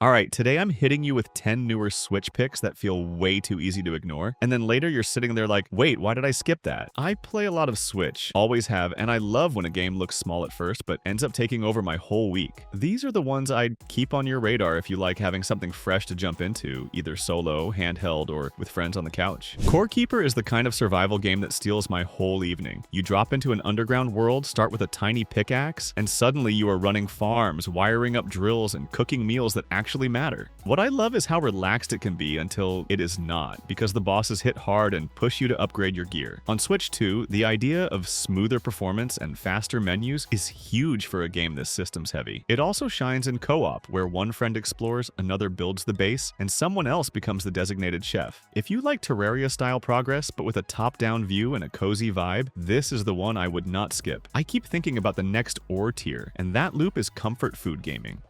Alright, today I'm hitting you with 10 newer Switch picks that feel way too easy to ignore, and then later you're sitting there like, wait, why did I skip that? I play a lot of Switch, always have, and I love when a game looks small at first but ends up taking over my whole week. These are the ones I'd keep on your radar if you like having something fresh to jump into, either solo, handheld, or with friends on the couch. Core Keeper is the kind of survival game that steals my whole evening. You drop into an underground world, start with a tiny pickaxe, and suddenly you are running farms, wiring up drills, and cooking meals that actually matter. What I love is how relaxed it can be until it is not, because the bosses hit hard and push you to upgrade your gear. On Switch 2, the idea of smoother performance and faster menus is huge for a game this systems heavy. It also shines in co-op, where one friend explores, another builds the base, and someone else becomes the designated chef. If you like Terraria-style progress, but with a top-down view and a cozy vibe, this is the one I would not skip. I keep thinking about the next ore tier, and that loop is comfort food gaming.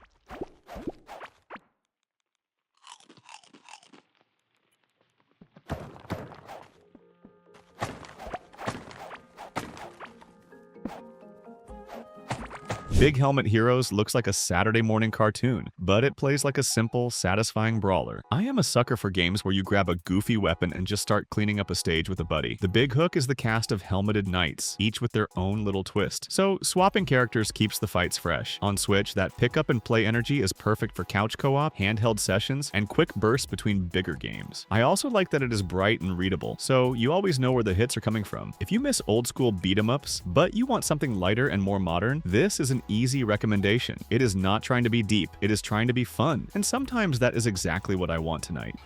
Big Helmet Heroes looks like a Saturday morning cartoon, but it plays like a simple, satisfying brawler. I am a sucker for games where you grab a goofy weapon and just start cleaning up a stage with a buddy. The big hook is the cast of helmeted knights, each with their own little twist. So swapping characters keeps the fights fresh. On Switch, that pick up and play energy is perfect for couch co-op, handheld sessions, and quick bursts between bigger games. I also like that it is bright and readable, so you always know where the hits are coming from. If you miss old school beat-em-ups, but you want something lighter and more modern, this is an easy recommendation. It is not trying to be deep, it is trying to be fun, and sometimes that is exactly what I want tonight.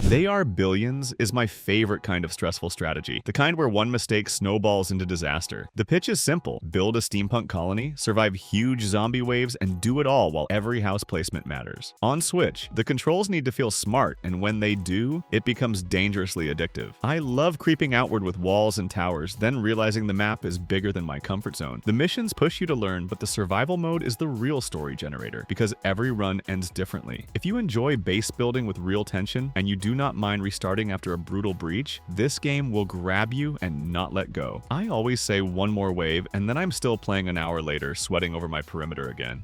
They Are Billions is my favorite kind of stressful strategy, the kind where one mistake snowballs into disaster. The pitch is simple: build a steampunk colony, survive huge zombie waves, and do it all while every house placement matters. On Switch, the controls need to feel smart, and when they do, it becomes dangerously addictive. I love creeping outward with walls and towers, then realizing the map is bigger than my comfort zone. The missions push you to learn, but the survival mode is the real story generator, because every run ends differently. If you enjoy base building with real tension, and you do not mind restarting after a brutal breach, this game will grab you and not let go. I always say one more wave, and then I'm still playing an hour later, sweating over my perimeter again.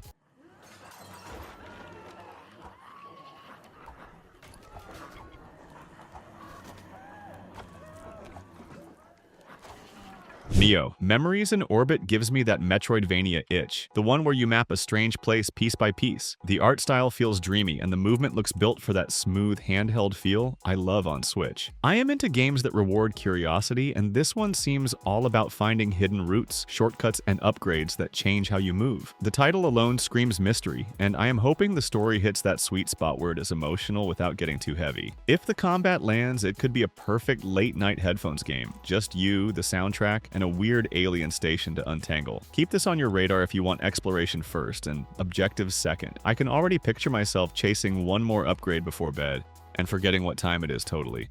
Neo. Memories in Orbit gives me that Metroidvania itch, the one where you map a strange place piece by piece. The art style feels dreamy, and the movement looks built for that smooth, handheld feel I love on Switch. I am into games that reward curiosity, and this one seems all about finding hidden routes, shortcuts, and upgrades that change how you move. The title alone screams mystery, and I am hoping the story hits that sweet spot where it is emotional without getting too heavy. If the combat lands, it could be a perfect late-night headphones game. Just you, the soundtrack, and a weird alien station to untangle. Keep this on your radar if you want exploration first and objectives second. I can already picture myself chasing one more upgrade before bed and forgetting what time it is totally.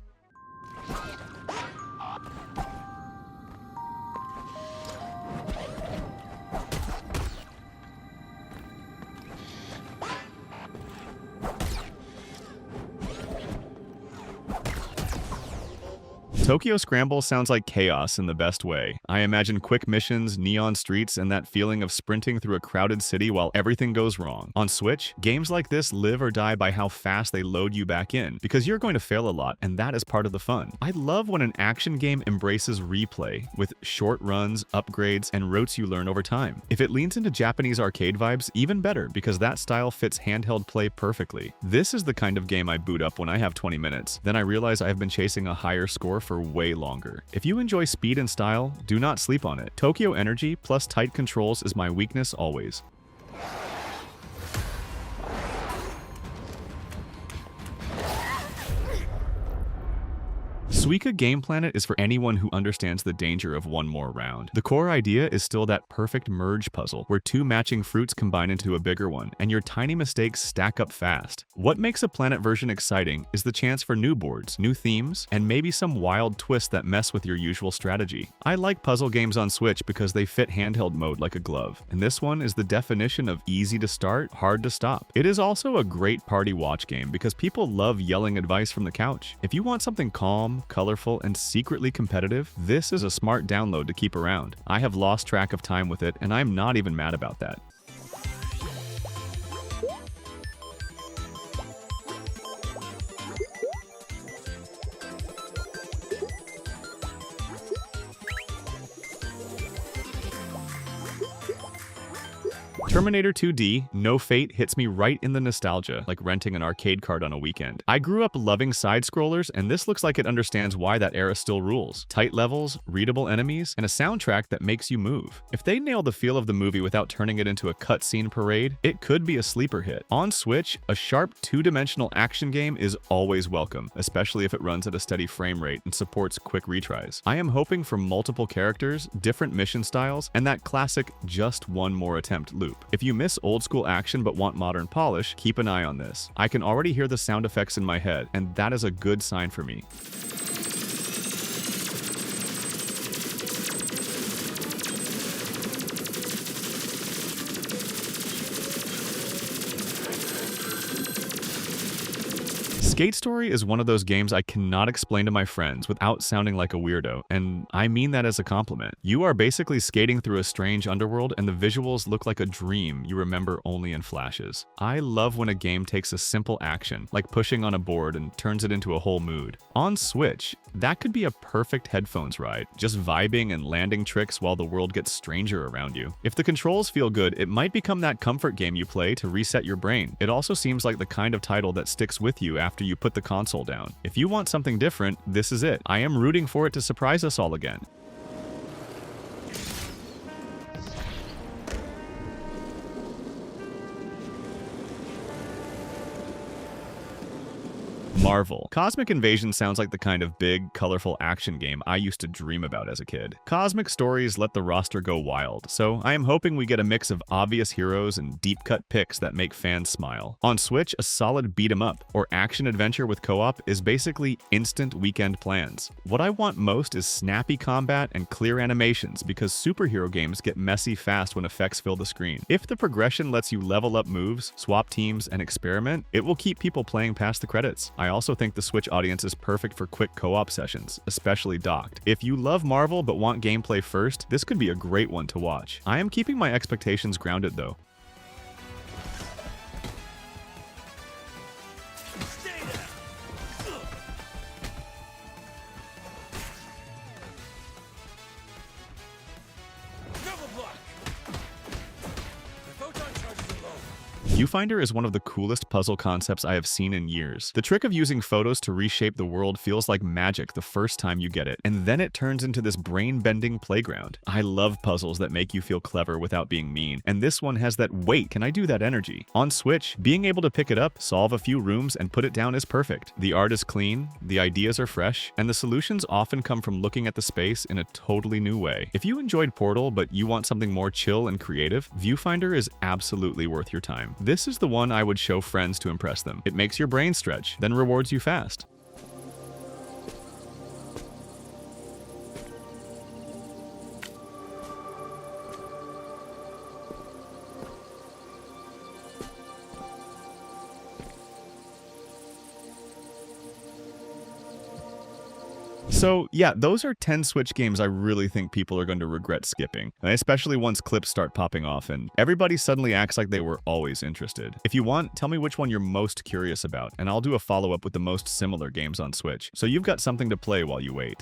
Tokyo Scramble sounds like chaos in the best way. I imagine quick missions, neon streets, and that feeling of sprinting through a crowded city while everything goes wrong. On Switch, games like this live or die by how fast they load you back in, because you're going to fail a lot, and that is part of the fun. I love when an action game embraces replay, with short runs, upgrades, and routes you learn over time. If it leans into Japanese arcade vibes, even better, because that style fits handheld play perfectly. This is the kind of game I boot up when I have 20 minutes. Then I realize I have been chasing a higher score for way longer. If you enjoy speed and style, do not sleep on it. Tokyo Energy plus tight controls is my weakness always. Suika Game Planet is for anyone who understands the danger of one more round. The core idea is still that perfect merge puzzle, where two matching fruits combine into a bigger one, and your tiny mistakes stack up fast. What makes a Planet version exciting is the chance for new boards, new themes, and maybe some wild twists that mess with your usual strategy. I like puzzle games on Switch because they fit handheld mode like a glove, and this one is the definition of easy to start, hard to stop. It is also a great party watch game because people love yelling advice from the couch. If you want something calm, calm, colorful, and secretly competitive, this is a smart download to keep around. I have lost track of time with it, and I'm not even mad about that. Terminator 2D, No Fate hits me right in the nostalgia, like renting an arcade card on a weekend. I grew up loving side-scrollers, and this looks like it understands why that era still rules. Tight levels, readable enemies, and a soundtrack that makes you move. If they nail the feel of the movie without turning it into a cutscene parade, it could be a sleeper hit. On Switch, a sharp, two-dimensional action game is always welcome, especially if it runs at a steady frame rate and supports quick retries. I am hoping for multiple characters, different mission styles, and that classic just one more attempt loop. If you miss old-school action but want modern polish, keep an eye on this. I can already hear the sound effects in my head, and that is a good sign for me. Skate Story is one of those games I cannot explain to my friends without sounding like a weirdo, and I mean that as a compliment. You are basically skating through a strange underworld, and the visuals look like a dream you remember only in flashes. I love when a game takes a simple action, like pushing on a board, and turns it into a whole mood. On Switch, that could be a perfect headphones ride, just vibing and landing tricks while the world gets stranger around you. If the controls feel good, it might become that comfort game you play to reset your brain. It also seems like the kind of title that sticks with you after you put the console down. If you want something different, this is it. I am rooting for it to surprise us all again. Marvel. Cosmic Invasion sounds like the kind of big, colorful action game I used to dream about as a kid. Cosmic stories let the roster go wild, so I am hoping we get a mix of obvious heroes and deep-cut picks that make fans smile. On Switch, a solid beat-em-up or action-adventure with co-op is basically instant weekend plans. What I want most is snappy combat and clear animations because superhero games get messy fast when effects fill the screen. If the progression lets you level up moves, swap teams, and experiment, it will keep people playing past the credits. I also think the Switch audience is perfect for quick co-op sessions, especially docked. If you love Marvel but want gameplay first, this could be a great one to watch. I am keeping my expectations grounded though. Viewfinder is one of the coolest puzzle concepts I have seen in years. The trick of using photos to reshape the world feels like magic the first time you get it, and then it turns into this brain-bending playground. I love puzzles that make you feel clever without being mean, and this one has that "wait, can I do that" energy. On Switch, being able to pick it up, solve a few rooms, and put it down is perfect. The art is clean, the ideas are fresh, and the solutions often come from looking at the space in a totally new way. If you enjoyed Portal but you want something more chill and creative, Viewfinder is absolutely worth your time. This is the one I would show friends to impress them. It makes your brain stretch, then rewards you fast. So yeah, those are 10 Switch games I really think people are going to regret skipping, especially once clips start popping off and everybody suddenly acts like they were always interested. If you want, tell me which one you're most curious about, and I'll do a follow-up with the most similar games on Switch, so you've got something to play while you wait.